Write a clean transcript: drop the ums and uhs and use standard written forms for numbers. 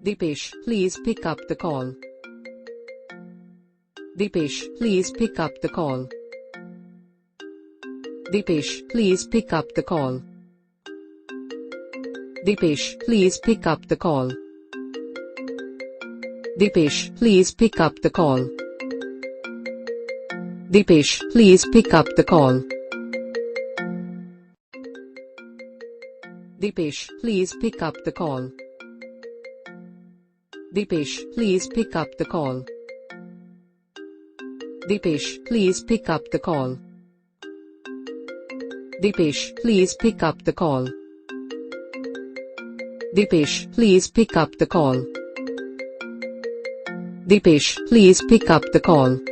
Deepesh, please pick up the call. Deepesh, please pick up the call. Deepesh, please pick up the call. Deepesh, please pick up the call. Deepesh, please pick up the call. Deepesh, please pick up the call. Deepesh, please pick up the call. Deepesh, please pick up the call. Deepesh, please pick up the call. Deepesh, please pick up the call. Deepesh, please pick up the call. Deepesh, please pick up the call.